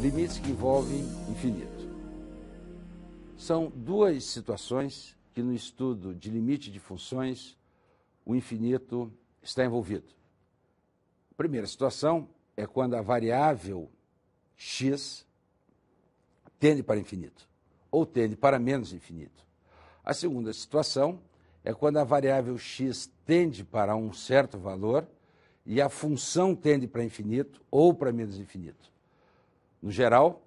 Limites que envolvem infinito. São duas situações que no estudo de limite de funções o infinito está envolvido. A primeira situação é quando a variável x tende para infinito ou tende para menos infinito. A segunda situação é quando a variável x tende para um certo valor e a função tende para infinito ou para menos infinito. No geral,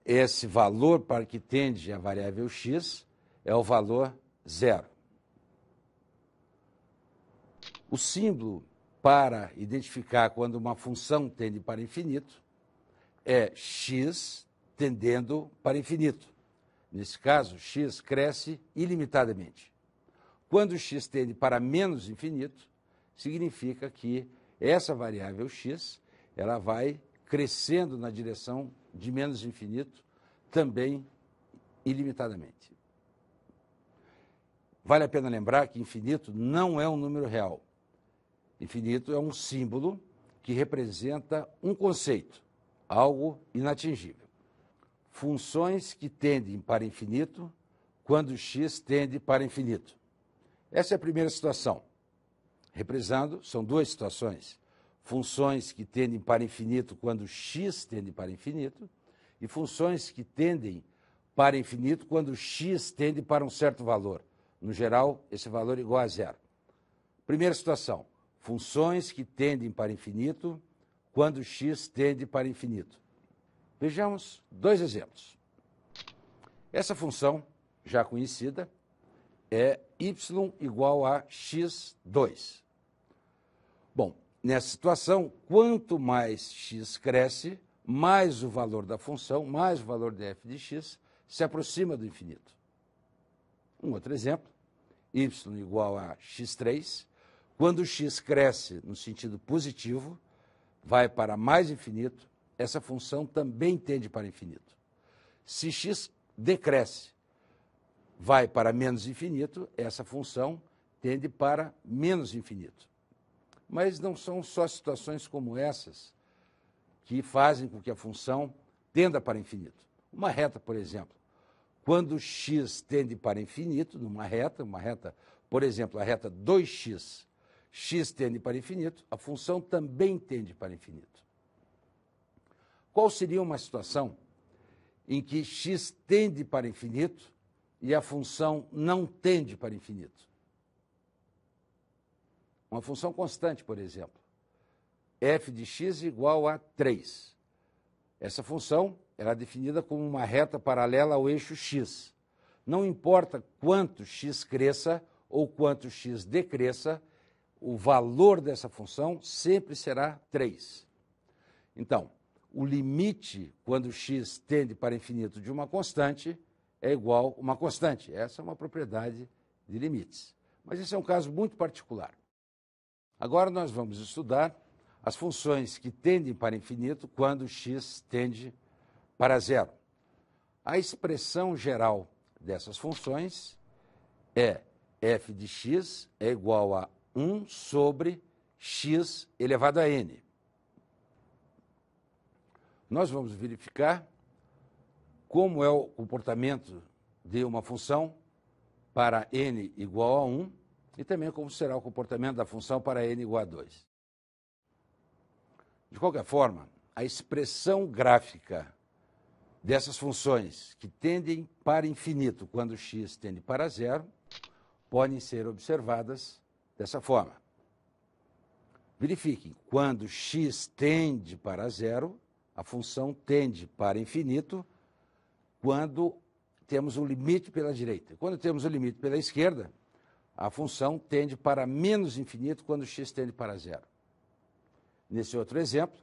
esse valor para que tende a variável x é o valor zero. O símbolo para identificar quando uma função tende para infinito é x tendendo para infinito. Nesse caso, x cresce ilimitadamente. Quando x tende para menos infinito, significa que essa variável x ela vai crescendo na direção de menos infinito, também ilimitadamente. Vale a pena lembrar que infinito não é um número real. Infinito é um símbolo que representa um conceito, algo inatingível. Funções que tendem para infinito quando x tende para infinito. Essa é a primeira situação. Represando, são duas situações. Funções que tendem para infinito quando x tende para infinito e funções que tendem para infinito quando x tende para um certo valor. No geral, esse valor é igual a zero. Primeira situação, funções que tendem para infinito quando x tende para infinito. Vejamos dois exemplos. Essa função, já conhecida, é y igual a x2. Bom, nessa situação, quanto mais x cresce, mais o valor da função, mais o valor de f de x, se aproxima do infinito. Um outro exemplo, y igual a x3. Quando x cresce no sentido positivo, vai para mais infinito, essa função também tende para infinito. Se x decresce, vai para menos infinito, essa função tende para menos infinito. Mas não são só situações como essas que fazem com que a função tenda para infinito. Uma reta, por exemplo, quando x tende para infinito, numa reta, por exemplo, a reta 2x, x tende para infinito, a função também tende para infinito. Qual seria uma situação em que x tende para infinito e a função não tende para infinito? Uma função constante, por exemplo, f de x igual a 3. Essa função é definida como uma reta paralela ao eixo x. Não importa quanto x cresça ou quanto x decresça, o valor dessa função sempre será 3. Então, o limite quando x tende para infinito de uma constante é igual a uma constante. Essa é uma propriedade de limites. Mas esse é um caso muito particular. Agora nós vamos estudar as funções que tendem para infinito quando x tende para zero. A expressão geral dessas funções é f de x é igual a 1 sobre x elevado a n. Nós vamos verificar como é o comportamento de uma função para n igual a 1 e também como será o comportamento da função para n igual a 2. De qualquer forma, a expressão gráfica dessas funções que tendem para infinito quando x tende para zero podem ser observadas dessa forma. Verifiquem, quando x tende para zero, a função tende para infinito quando temos um limite pela direita. Quando temos um limite pela esquerda, a função tende para menos infinito quando x tende para zero. Nesse outro exemplo,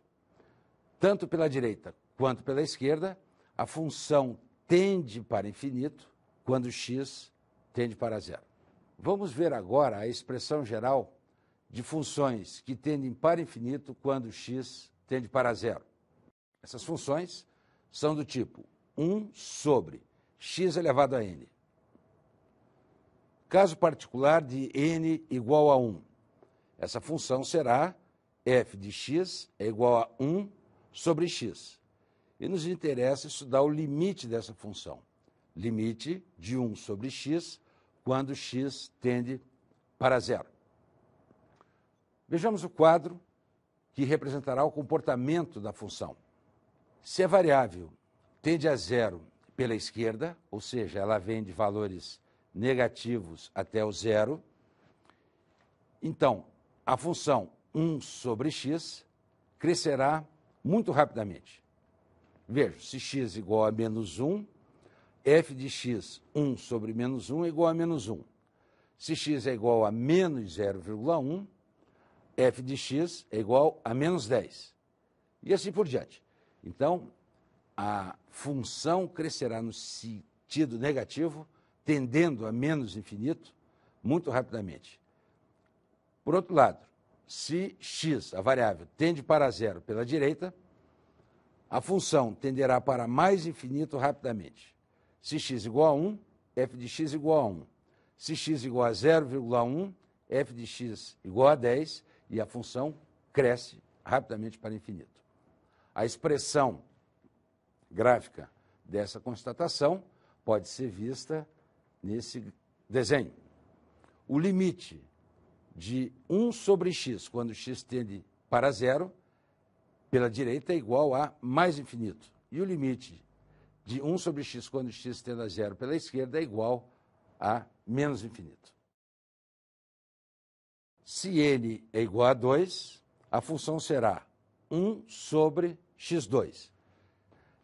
tanto pela direita quanto pela esquerda, a função tende para infinito quando x tende para zero. Vamos ver agora a expressão geral de funções que tendem para infinito quando x tende para zero. Essas funções são do tipo 1 sobre x elevado a n. Caso particular de n igual a 1. Essa função será f de x é igual a 1 sobre x. E nos interessa estudar o limite dessa função. Limite de 1 sobre x, quando x tende para zero. Vejamos o quadro que representará o comportamento da função. Se a variável tende a zero pela esquerda, ou seja, ela vem de valores negativos até o zero, então a função 1 sobre x crescerá muito rapidamente. Veja, se x igual a menos 1, f de x 1 sobre menos 1 é igual a menos 1. Se x é igual a menos 0,1, f de x é igual a menos 10. E assim por diante. Então, a função crescerá no sentido negativo, tendendo a menos infinito, muito rapidamente. Por outro lado, se x, a variável, tende para zero pela direita, a função tenderá para mais infinito rapidamente. Se x igual a 1, f de x igual a 1. Se x igual a 0,1, f de x igual a 10, e a função cresce rapidamente para infinito. A expressão gráfica dessa constatação pode ser vista nesse desenho. O limite de 1 sobre x, quando x tende para zero, pela direita é igual a mais infinito. E o limite de 1 sobre x, quando x tende a zero, pela esquerda, é igual a menos infinito. Se n é igual a 2, a função será 1 sobre x2.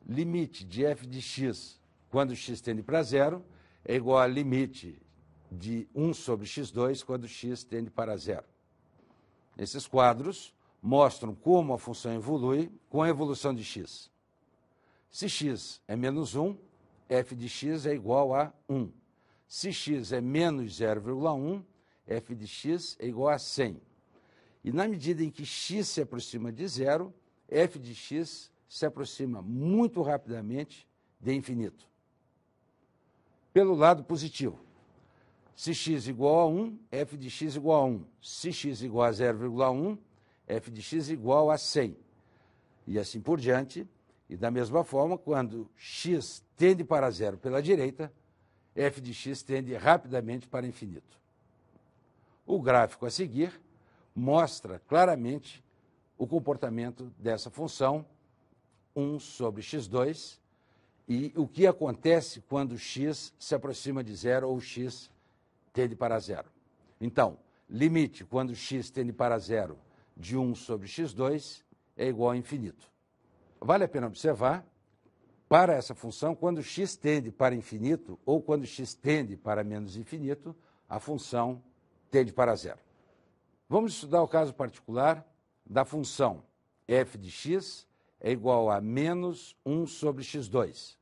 Limite de f de x, quando x tende para zero, é igual a limite de 1 sobre x2, quando x tende para zero. Esses quadros mostram como a função evolui com a evolução de x. Se x é menos 1, f de x é igual a 1. Se x é menos 0,1, f de x é igual a 100. E na medida em que x se aproxima de zero, f de x se aproxima muito rapidamente de infinito. Pelo lado positivo, se x igual a 1, f de x igual a 1. Se x igual a 0,1, f de x igual a 100. E assim por diante. E da mesma forma, quando x tende para zero pela direita, f de x tende rapidamente para infinito. O gráfico a seguir mostra claramente o comportamento dessa função 1 sobre x2 e o que acontece quando x se aproxima de zero ou x tende para zero. Então, limite quando x tende para zero de 1 sobre x2 é igual a infinito. Vale a pena observar, para essa função, quando x tende para infinito ou quando x tende para menos infinito, a função tende para zero. Vamos estudar o caso particular da função f de x é igual a menos 1 sobre x2.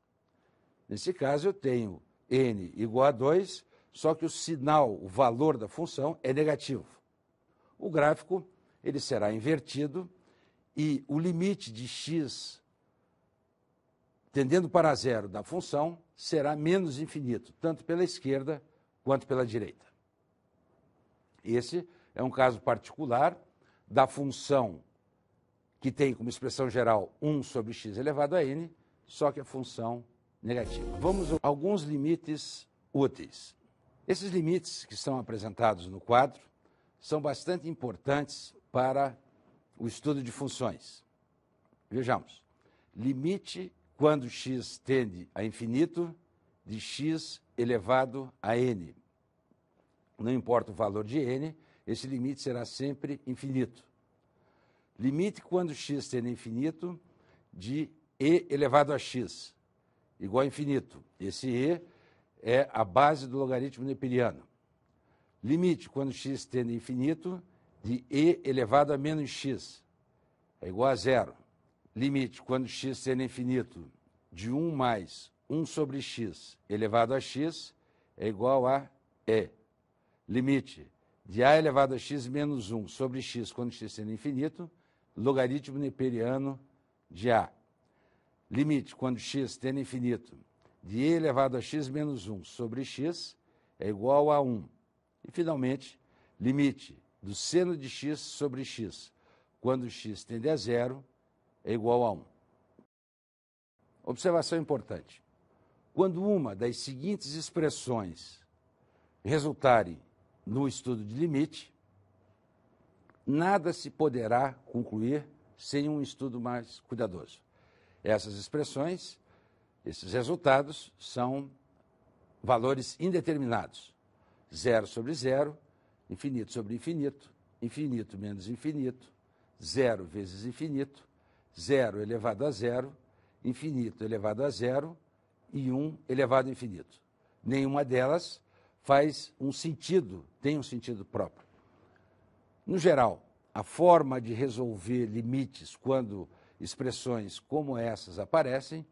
Nesse caso, eu tenho n igual a 2, só que o sinal, o valor da função é negativo. O gráfico ele será invertido e o limite de x tendendo para zero da função será menos infinito, tanto pela esquerda quanto pela direita. Esse é um caso particular da função que tem como expressão geral 1 sobre x elevado a n, só que a função negativa. Vamos a alguns limites úteis. Esses limites que estão apresentados no quadro são bastante importantes para o estudo de funções. Vejamos. Limite quando x tende a infinito de x elevado a n. Não importa o valor de n, esse limite será sempre infinito. Limite quando x tende a infinito de e elevado a x, igual a infinito. Esse e é a base do logaritmo neperiano. Limite quando x tende a infinito de e elevado a menos x, é igual a zero. Limite quando x tende a infinito de 1 mais 1 sobre x elevado a x é igual a e. Limite de a elevado a x menos 1 sobre x quando x tende a infinito, logaritmo neperiano de a. Limite quando x tende a infinito de e elevado a x menos 1 sobre x é igual a 1. E, finalmente, limite do seno de x sobre x quando x tende a zero é igual a 1. Observação importante. Quando uma das seguintes expressões resultarem no estudo de limite, nada se poderá concluir sem um estudo mais cuidadoso. Essas expressões, esses resultados, são valores indeterminados. 0 sobre 0, infinito sobre infinito, infinito menos infinito, 0 vezes infinito, 0 elevado a 0, infinito elevado a 0 e 1 elevado a infinito. Nenhuma delas faz um sentido, tem um sentido próprio. No geral, a forma de resolver limites quando expressões como essas aparecem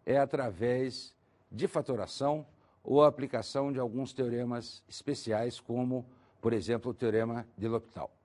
é através de fatoração ou a aplicação de alguns teoremas especiais, como, por exemplo, o teorema de L'Hopital.